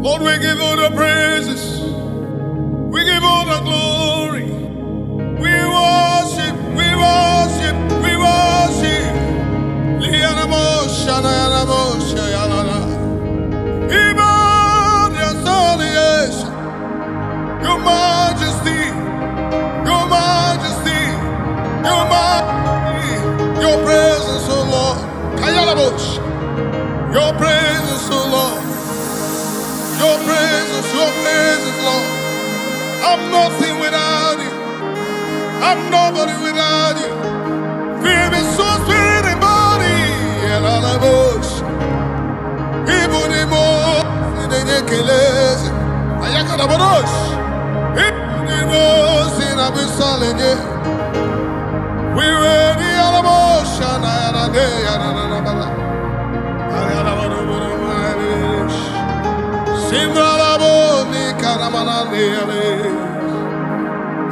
Lord, we give all the praises. We give all the glory. We worship, we worship, we worship. Your majesty, your majesty, your majesty, your presence, oh Lord. Your presence, oh Lord. Your presence, Lord. I'm nothing without you. I'm nobody without you. Feel me, soul, spirit, and body. We ready,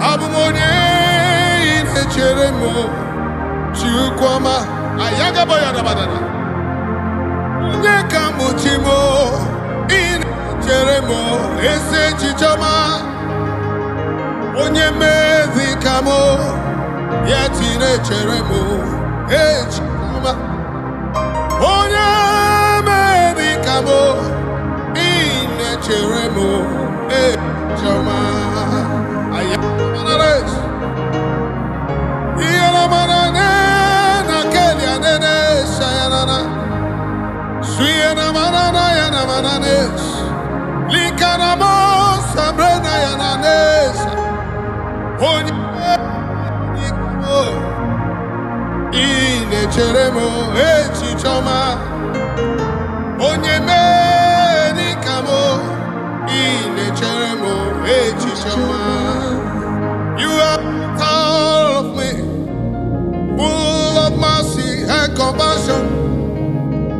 Abumonye inecheremo chukwama ayagabaya badana onye kamuchimo inecheremo ese chichoma onye mezi kamo yeti inecheremo echuma onye mezi kamo inecheremo echuma Cheremo echichoma onye medikamo ine cheremo echichoma. You are all of me, full of mercy and compassion.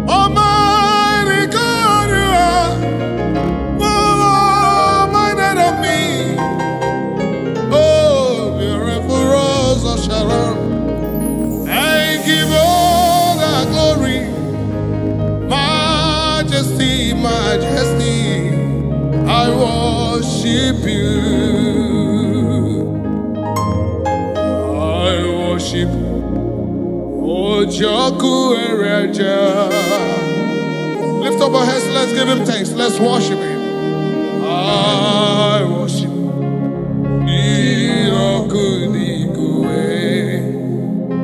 Almighty God, you are full minded of me. Oh, beautiful rose of Sharon. Give all the glory, majesty, majesty, I worship you. I worship Ojoku Ereja. Lift up our hands, let's give him thanks, let's worship him. I worship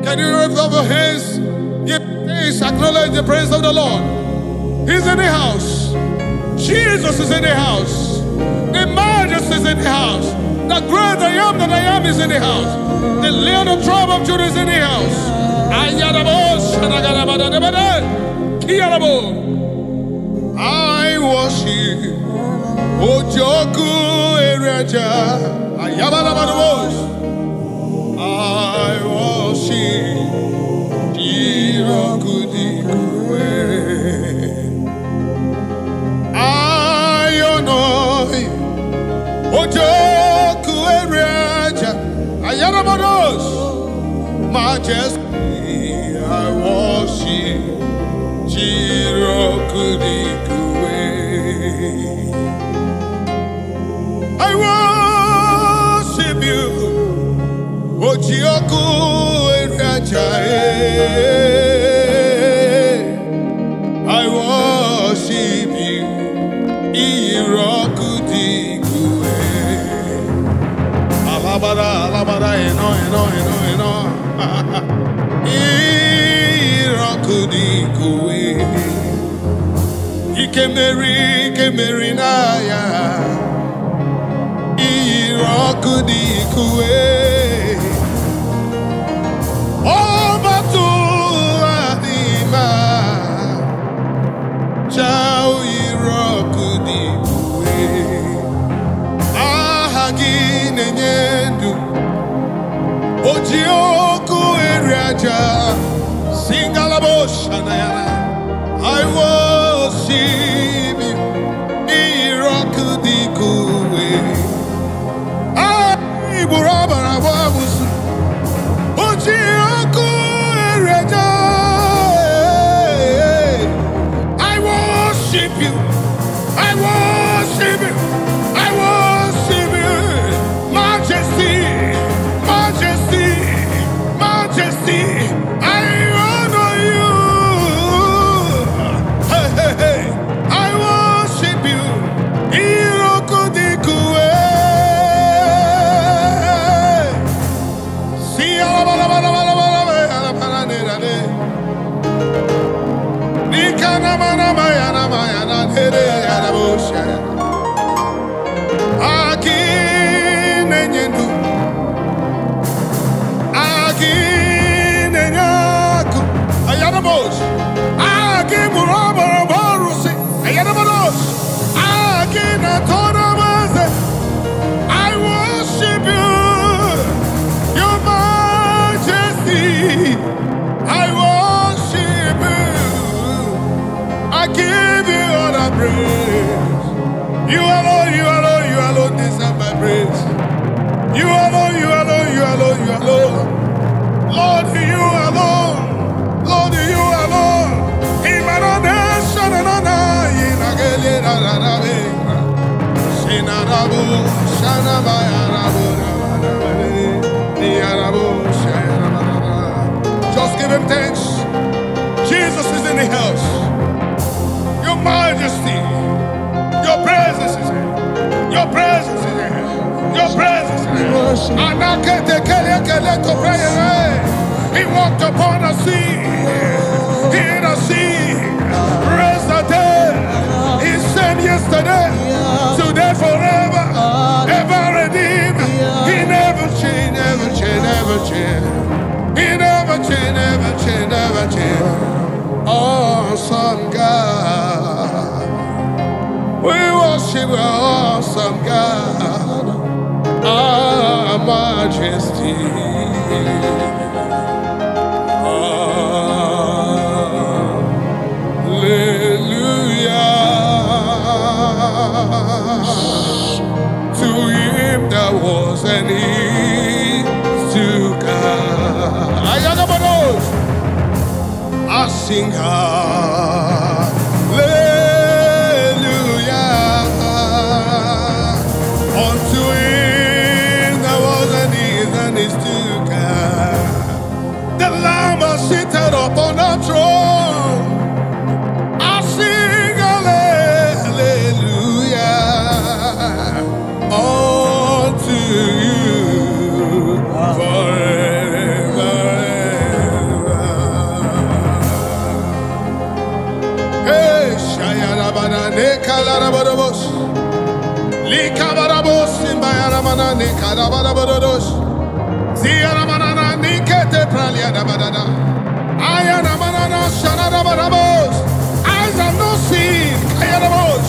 Can you lift up your hands? Give thanks, acknowledge the praise of the Lord. He's in the house. Jesus is in the house. The Majesty is in the house. The great I am that I am is in the house. The Lion of tribe of Judah is in the house. I worship Ojoku Ereja. I worship Jirokudikwe. I honor Ojoku Ereja. Ayanabados. Majesty, I worship Jirokudikwe. I worship you. Ojoku Ereja, I worship you. Irokudikwe. Alabara, eno. Irokudikwe. Ikemeri naya. Irokudikwe. Ojoku Ereja, Singalaboshanayana. I worship you, I worship you. I worship you. Majesty, majesty, majesty. I honor you. Hey, hey, hey. I worship you. Irokudikue. See, I worship you, your majesty. I worship you. I give you all the praise. You alone, you alone, you alone deserve my praise. You alone, you alone, you alone, you alone. Lord, you alone. Lord, you alone. Imanonation and honor. Inagele na na na be. Shinarabu, shanabaya rabu, niarabu, shanabaya. Just give him thanks. Jesus is in the house. Your majesty, your presence is here. Your presence is here. Your presence is here. He walked upon the sea. He in the sea. Raised the dead. He said yesterday, today, forever, ever redeemed. He never changed, never changed, never changed. He never changed, never changed, never changed. Awesome God. We worship our awesome God. Our majesty. To him that was and is to come. I sing hallelujah unto him that was and is to come. The Lamb is seated upon the throne. I sing hallelujah unto you forever. Hey, Shayarabana Nekalarabos, Likabarabos, Imbayaramana Nekarabarabos, Ziaramana Nikete Praliadabada, Ayaramana Shanarabarabos, eyes have not seen, Kayarabos,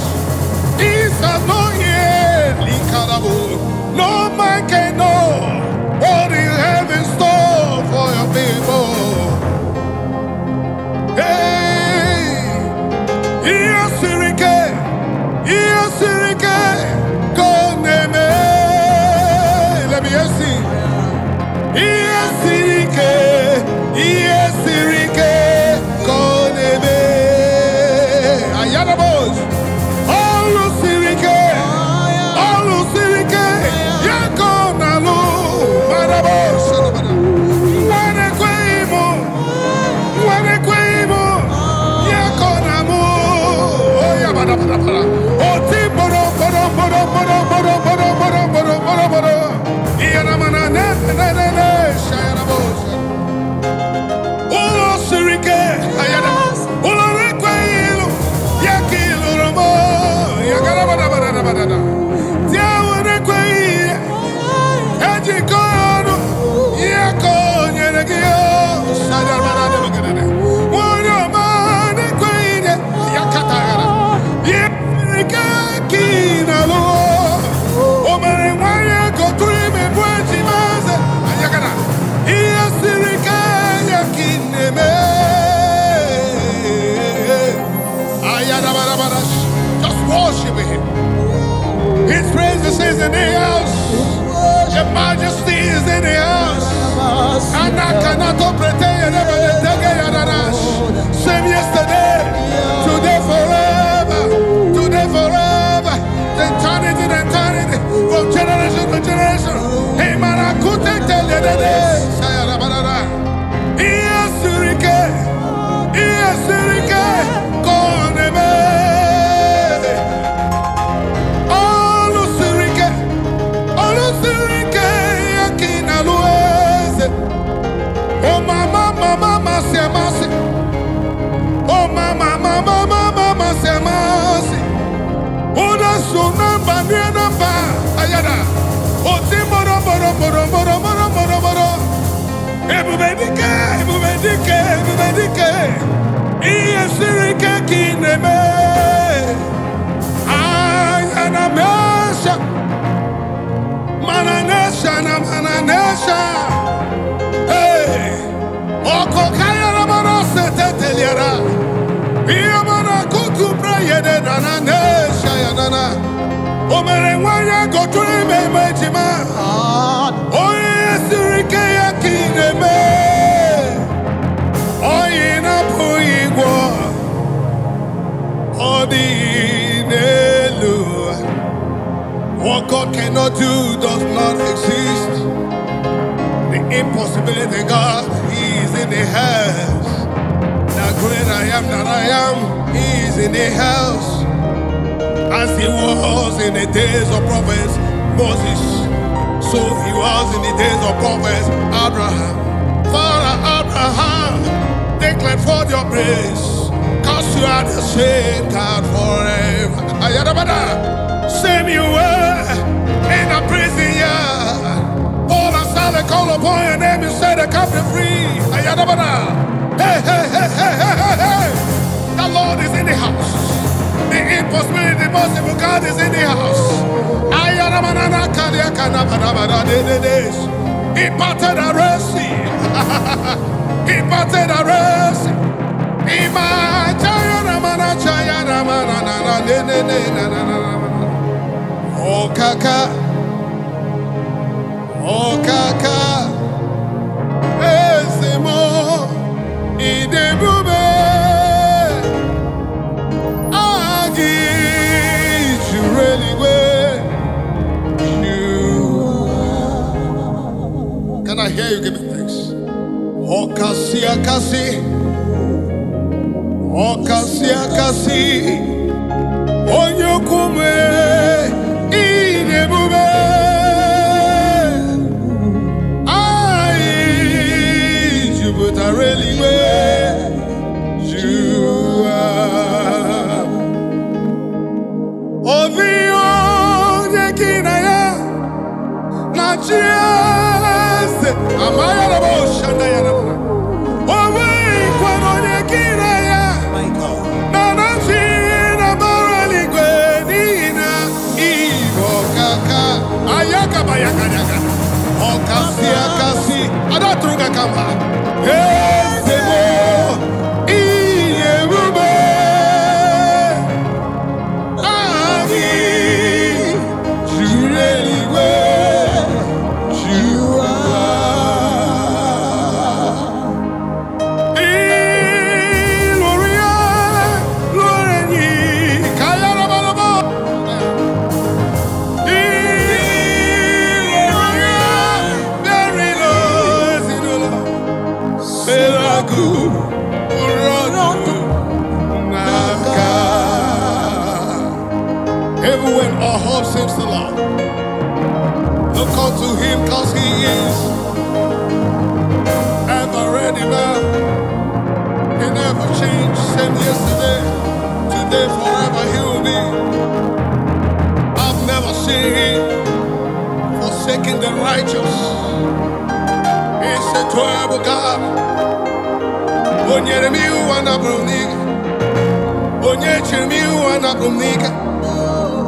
ears have not heard, Likarabo. No man can know what you have in store for your people. Hey, yes, Koneme. Let me hear sing. Yes, Koneme. Ayanabos. All Sirike. Just worship him. His presence is in the house. Your majesty is in the house. And I cannot pretend same yesterday, today forever, today forever. number, near number. Ayada. Oti moro moro moro moro moro moro moro. Ebubedike, ebubedike, ebubedike. Iye sirike kineme. Ayana mesha. Mananesha na mananesha. Hey. Oko kaya na mano seteteliara. Iya mana kutu prayede nananesha ya nana. Omere wanya koturi mejima. Oye sirike ya kineme. Oye na puigwa. Odinelu. What God cannot do does not exist. The impossibility God, He is in the house. The great I am that I am, He is in the house. As He was in the days of prophets Moses, so He was in the days of prophets Abraham. Father Abraham, declare forth your praise, cause you are the same God forever. Same you were in a prison yard. Paul and Silas call upon your name and say they come free. Hey, hey, hey, hey, hey, hey, hey. The Lord is in the house. The impossibility, the possible God is in the house. He parted the Red Sea. He parted the Red Sea. Oh kaka, oh kaka, esemo, idebube, agi, you really were, you. Can I hear you giving thanks? Oh kasi akasi, oh kasi akasi, oh nyokume. I really where you are. Oh, the old Yakinaya, not just a mile of ocean. Oh, wait, what on Yakinaya? Not a barely Gwenina, Evo Kaka, Ayaka Bayaka, oh, Cassia Cassi, Adatruga Kama. Even when our hope seems to lie, look unto Him, cause He is ever ready now. He never changed, same yesterday, today, forever He will be. I've never seen Him forsaking the righteous. He's a terrible God. Onyere mi wana brumnika, onyeche mi wana brumnika.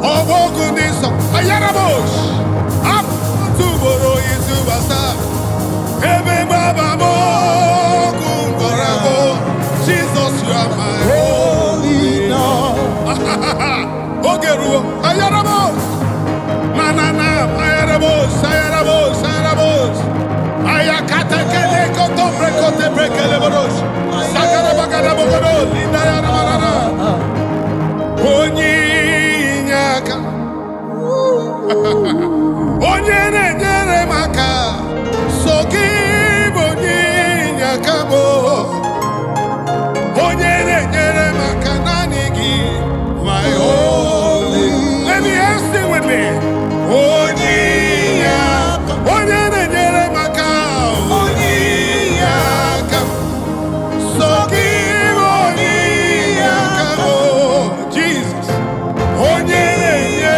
Owoku niso, ayarabosh. Up to boro yisu basa. Ebe baba mo kumborabo. Jesus, you are my holy Lord. Ogeru, ayarabosh. Manana, ayarabosh, ayarabosh, ayarabosh. Ayakata kele koto brekote brekele borosh. Sakara bagara bogoro, linda yana manana. Onyinyaka. Onyere nyere maka. Soki onyinyaka mo. Onyere nyere maka nanigi. My holy. Let me ask you with me. Onyinyaka. Onyere nyere maka. Onyinyaka. Soki onyinyaka mo. Jesus. Onyere nyere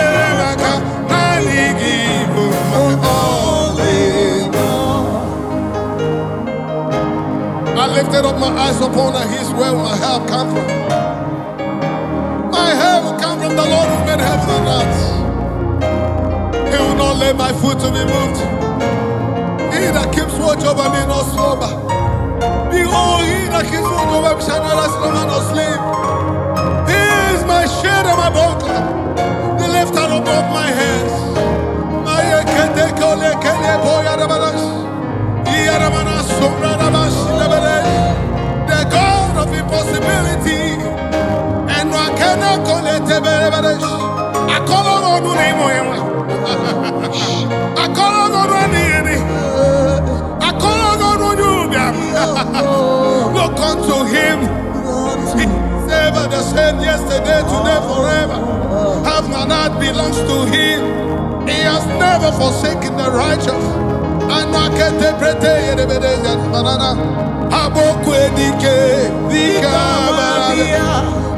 upon the hills where my help come from. My help will come from the Lord who made heaven and earth. He will not let my foot to be moved. He that keeps watch over me no slumber. Behold, he that keeps watch over me shall neither slumber nor sleep. He is my shield and my buckler, the lifter above my head. The God of impossibility, and I cannot call it a I call on the name of him. I call on the name. I call on you. Look unto him. He's ever the same yesterday, today, forever. Half my heart belongs to him. He has never forsaken the righteous. And I can't interpret the banana. Abokwe dike, dika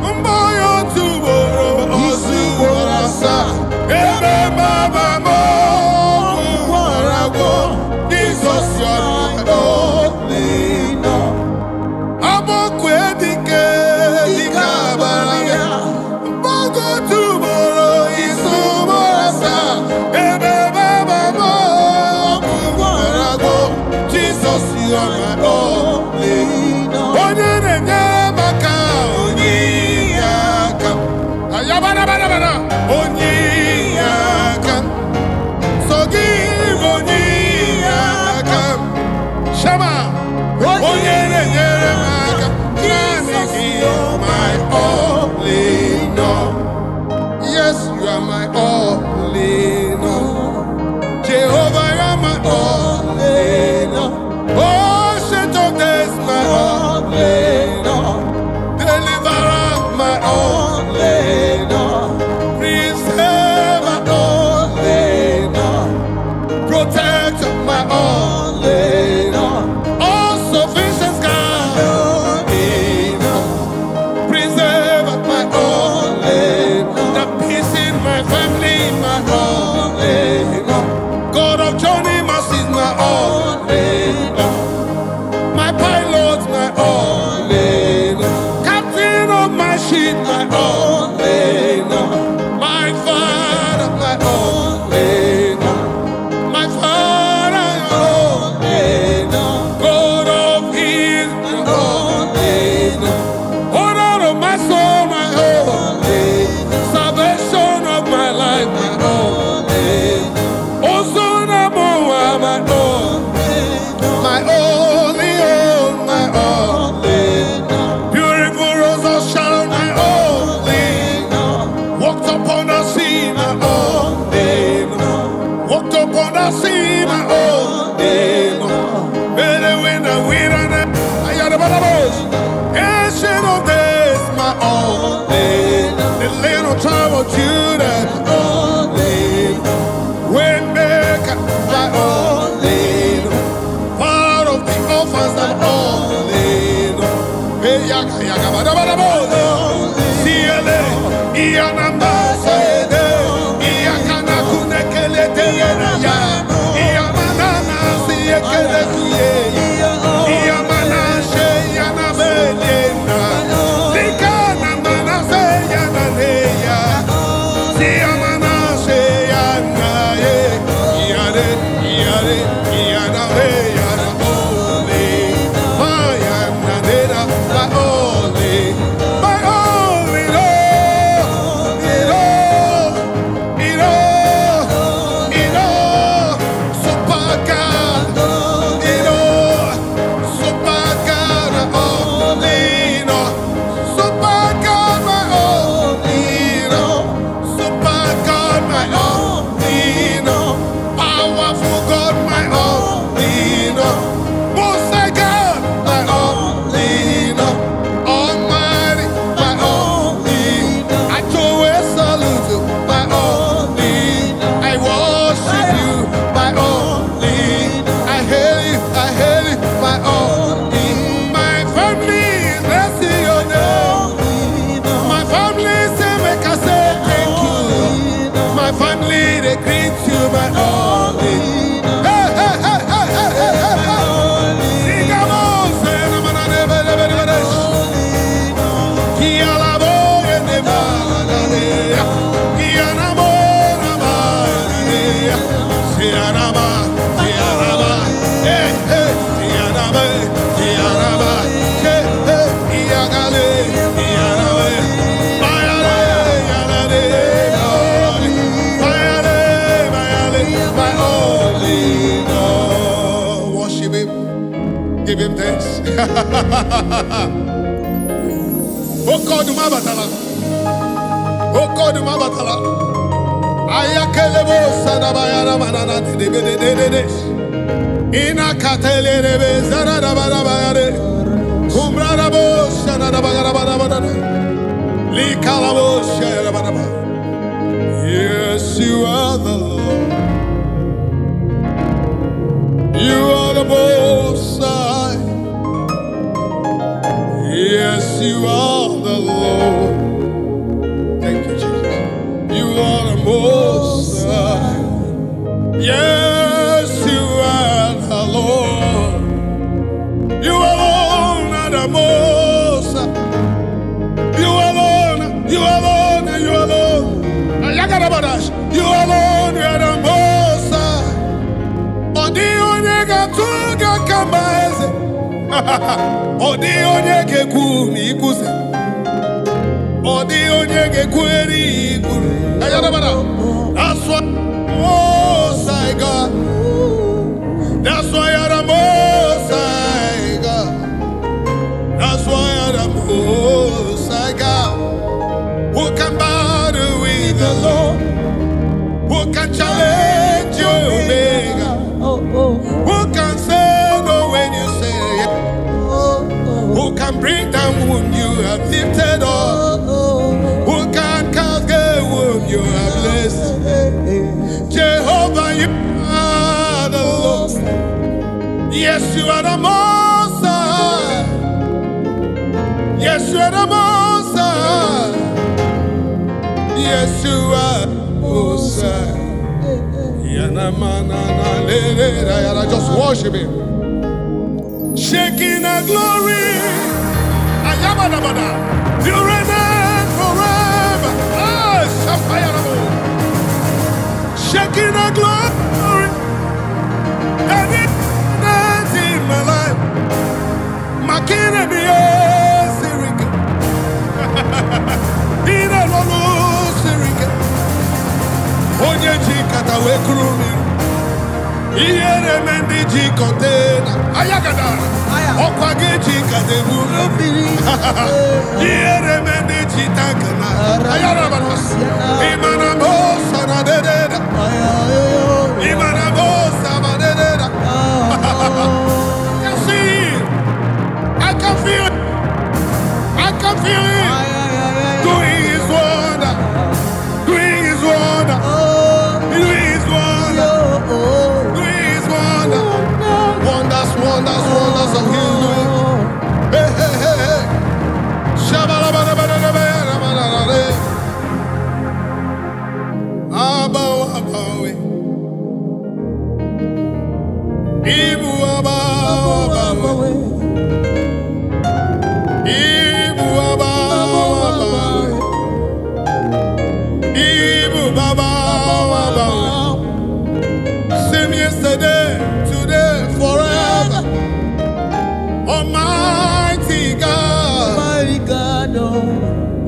mboyo tuboro, osuborasa. Ebe mama mo, warago. Jesus, you're my only no. Abokwe dike, dika mboyo tuboro, isuborasa. Ebe mama mo, warago. Jesus, you're my only. Yes, you are my only no. Jehovah, you are my only no. Oh, shit of this, my only no. Deliverer, my only no. Preserver, only no. Protector, my only no. All sufficient God, only no. Preserver, my only no. The peace in my family, my only no. God of journey, mercies, my only no. My pilot, my only no. Captain of my ship, my only no. My father, my only no. My father, only no. God of his, my only no. Honor of my soul, my only no. Salvation of my life, my only no. Ozuna moa, my only no. My only, my only no. Beautiful rose of Sharon, my only no. Walked upon the sea, my only no. Walked upon the sea, my only no. Better when the wind and I had a bubbles. Ancient of days, my only no. The land of tribe of Judah, my only no. Waymaker, my only no. Part of the orphans, my only no. Hey, yaga, yaga, bubbles. Siele, ianamba, saede, iakana kunekele teyena ya, iamanana siekele kuye, iamana she yana belena, likana mana se yana neya, siamana she yana ye, iare, iare, iana he yana ole, mayana nera, my ole. Oh God, my batala. Oh God, my batala. Ayakelebo sadabayara manana de. Ina katele rebe zarada barabayare. Kumbrada bo shanada bagara. Likalabo shara baraba. Yes, you are the Lord. You are the Most High. Yes, you are the Lord. Thank you, Jesus. You are the Most High. Yes, you are the Lord. You alone are the Most High. You alone. You alone. You alone. You alone are the Most High. Odi onyega tuga kamaze. Odi onyege kumi kuse. Odi onyege kweri kuri. Ayarabara. That's why Most High God. That's why you're the Most High God. That's why you're the Most High God. Who can battle with the Lord? Who can challenge your Omega? Who can say no when you say yes? Who can bring down whom you have lifted up? Who can cast away whom you have blessed? Jehovah, you are the Lord. Yes, you are the Most High. Yes, you are the Most High. Yes, you are Most High. Just worship Him. Shaking the glory. You reign forever. Shaking the glory. And it's in my life. Makina be Sirika. Ina Lolo Sirika. Onye jikata we kurumi. Iyere mendi jikotena. Ayagada. Okwage jikate burubiri. Iyere mendi jitakana. Ayarabana. Imana bosa na dededa. Imana bosa na dededa. I can see it. I can feel it. I can feel it. Doing His wonder. Doing His wonder. Doing His wonder. Doing His wonder. Wonders, wonders, wonders of His doing. Hey, hey, hey, hey. Shabalabalabalabalabalabalabalabala. Abaw, abawe. Ibu abaw, abawe. Ibu abaw, abawe. Ibu abaw, abawe. Same yesterday, today, forever. Almighty God. Almighty God,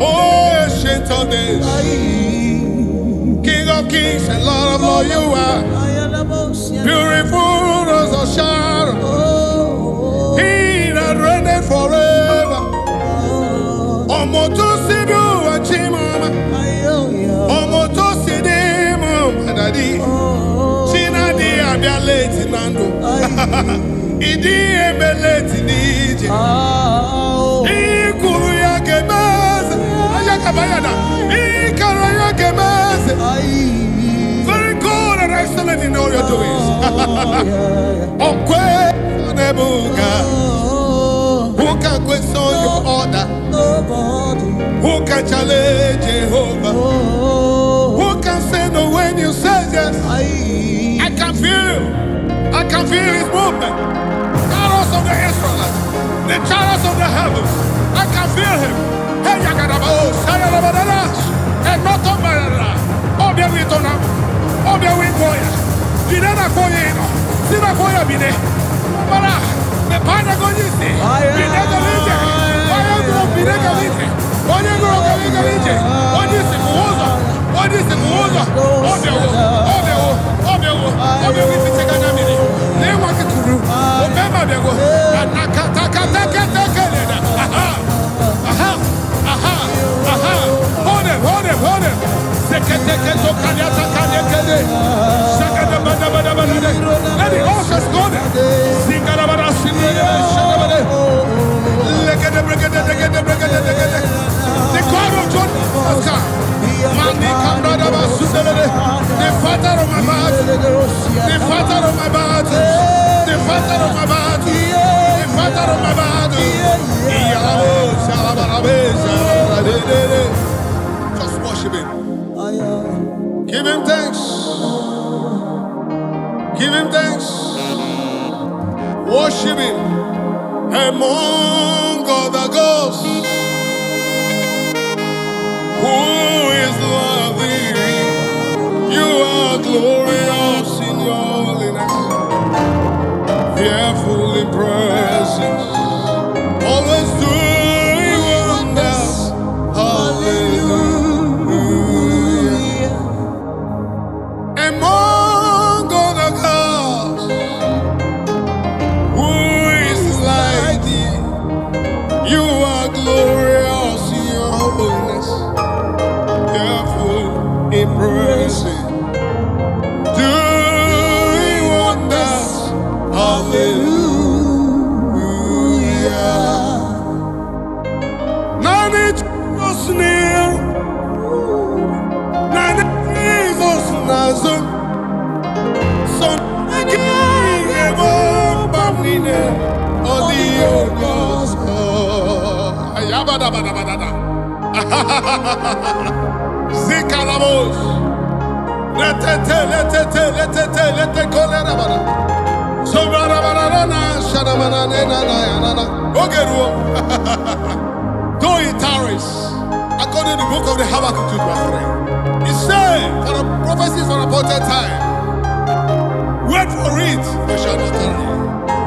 Oh, ancient of days. King of kings and Lord of lords, you are. Beautiful rose of Sharon. He that reigneth forever. Omoto sidu wachimama. Omoto sidimu madadi. Chinadi abialeti nando. Idi ebeleti nije. Ikuru ya kemeze. Ayakabayana. Ikara ya kemeze. Very good and excellent in all your doings. Okwe nebuga. Who can question your order? Who can challenge Jehovah? Who can say no when you say yes? I can feel. I can feel His movement. Chariots of the Israelites, the chariots of the heavens. I can feel Him. Hey, Yagadaba, Sayalabadash, and not on my Obia Witona, Obia Witboya, Dinana Koyeno, Sina Koya Bide, Mara, the Panagonisi, Bidega Lite, Oyago Bidega Lite, Oyago Galiga Lite, what is it? What is it? Obia, Obia, Obia, Obia, Obia, Obia, Let the ushers go there. Sing the God of John has come. The father of my battle, the father of my battle, the father of my battle, the father of my battle. Just worship him. Give him thanks. Give him thanks. Worship him among other gods. Who is worthy? You are glorious in your holiness, fearful in praises, always doing wonders. Hallelujah. Among other gods, who is like thee? You are glorious in your holiness, in praising, doing wonders. Hallelujah. None is near, none is nothing. So again, Bamine, all the others. Ayabada. Zikalamos. Let colera. So though it tarries, according to the book of the Habakkuk 2:3, it said, for the prophecies for appointed time, wait for it, but shall not tarry,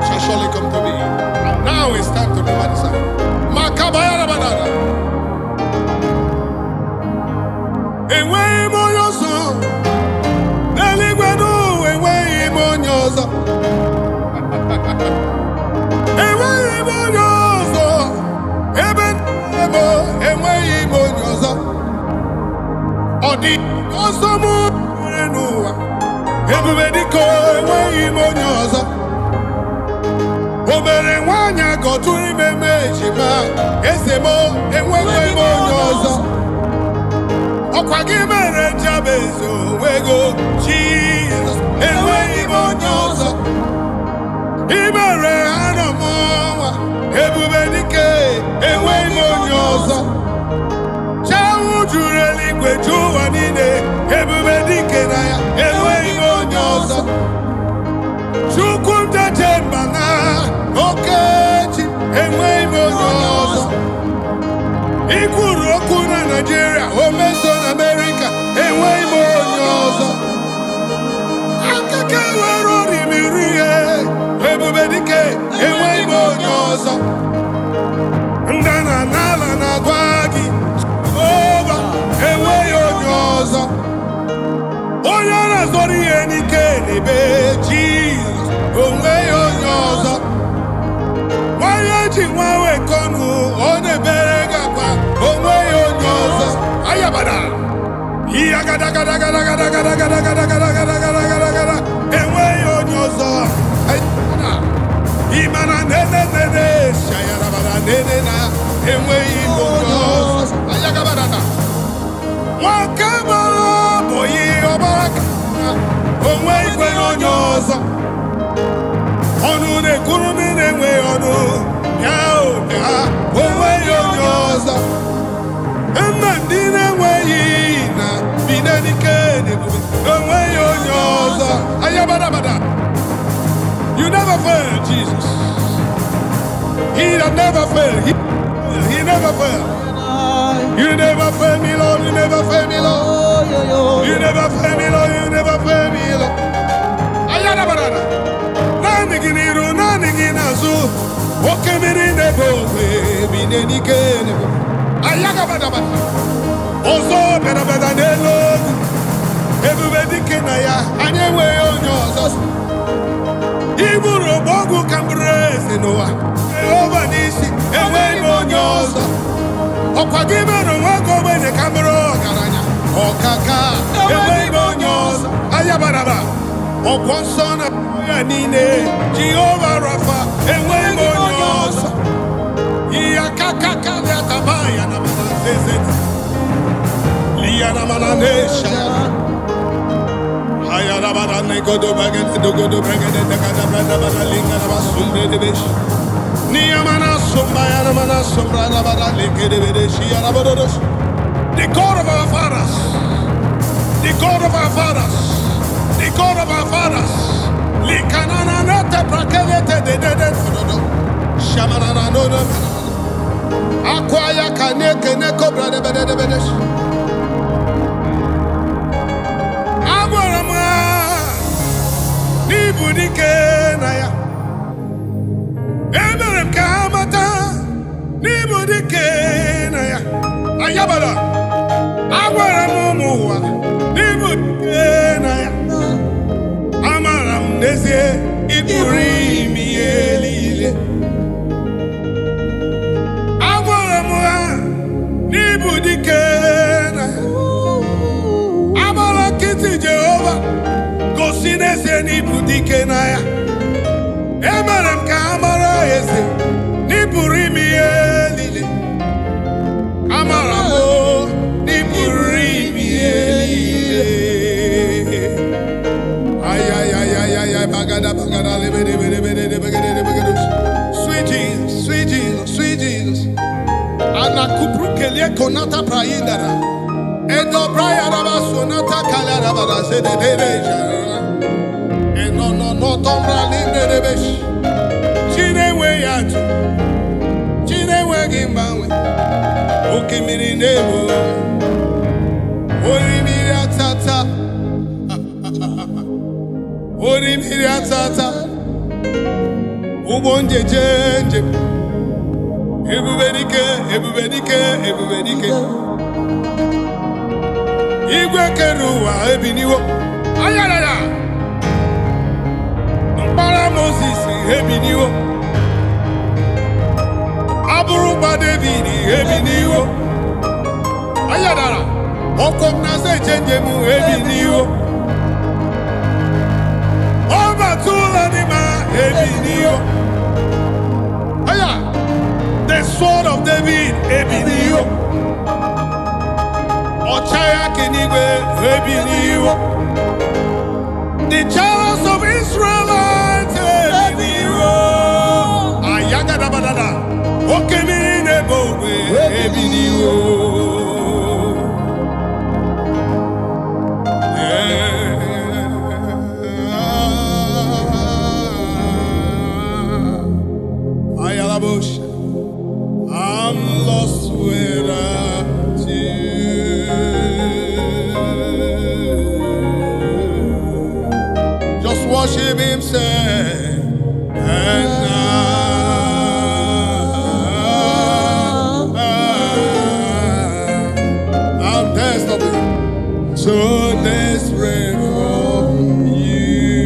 shall surely come to me. And now it's time to remember the sign. Makabaya banana. Away on your song, Eligwado, away on your song. Away on your song, Eben, away on your song. Odi, Osamu, Renua, everybody go away on your song. Oberewanya go to remember Jima, Esemo, away on your song. Okwagimere Jabezo, wego Jesus, away on your song. Ibere Anamoa, everybody go away on your song. Chawu Jureli, Juanine, everybody can away on your song. Chukunta Jembana, okay, away on your song. Ikurokuna Nigeria, Omeson America, away on your song. Akakawaro Mirie, everybody can away on your song. Ndana Nala Nagwagi, over, away on your song. Oyana Zori any Kenny, Jesus, away on your song. Why are you Konu on the Berega, away on your song? Ayabada. Yagada, away on your song. Imana nene, Shayarabada, nene, away on your song. Ayagabada. Wakaba, boy, Obaka, away on your song. Onu ne kurumine we onu yao ya away on your song. Amandine we na binani kene away on your song. Ayabada. You never fail, Jesus. He that never fail. He never fail. You never fail me, Lord. You never fail me, Lord. You never fail me, Lord. You never fail me, Lord. Ayabada. Naniginazu, Okemiri nebo, Bineni Kene, Ayagabada, also Benabadanelo, everybody Kenaya, and away on yours. Iburo Bogu Cambrese, Noah, over Nisi, away on yours. Okagimano, walk over the Camero, Garanya, Okaka, Ewebonyos, Ayabaraba, Okwonsona, Yanine, Jehovah Rapha, Ewebonyos, Iakaka, Yatabaya, Namanazet, Liana Mananesha, Ayarabana, Godo Bagan, Dogodo Bagan, the Gadabana, Linga, Sunday Divish, Niamana, Sumbaya, Mana, Sumbra, Likidish, Yarabodos. The God of our fathers, the God of our fathers, the God of our fathers. Likanana nata prakelete de Shamanana no no. Akwaya kaneke ne cobra de bedesh. Amorama ni budike naya. Emerem kamata ni budike naya. Ayabara. Agwaramuwa nibukenaya amaram nezie iburimi elile agwaramuwa nibudikenaya amara kiti Jehova gosi nezie nibudikenaya emerem ka amara eze niburimi elile amaramu Sweet Jesus, sweet Jesus, sweet Jesus. Anakupru kelie konata praindara. Endo prayaraba sonata kalaraba sededeja. Eno no tombra linde debesh. Chine we yatu. Chine we gimbawe. Okimiri nebo. Orimiri atata. Orimiri atata. Ubonje jenje. Ebubedike. Igwe keruwa ebiniwo. Ayarara. Mbara Moses ebiniwo. Aburuba David ebiniwo. Ayarara. Okom na se jenje mu ebiniwo. Oba tula ni ma ebiniwo. Aya. The sword of David ebiniwo. Ochaya kenigwe ebiniwo. The chariots of Israelites ebiniwo. Ayaga da badada. Okemiri nebo ebiniwo. I'm lost without you. Just worship Him, say, and I'm desperate, so desperate for you.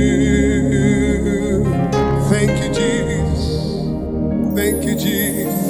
Thank you, Jesus. Thank you, Jesus.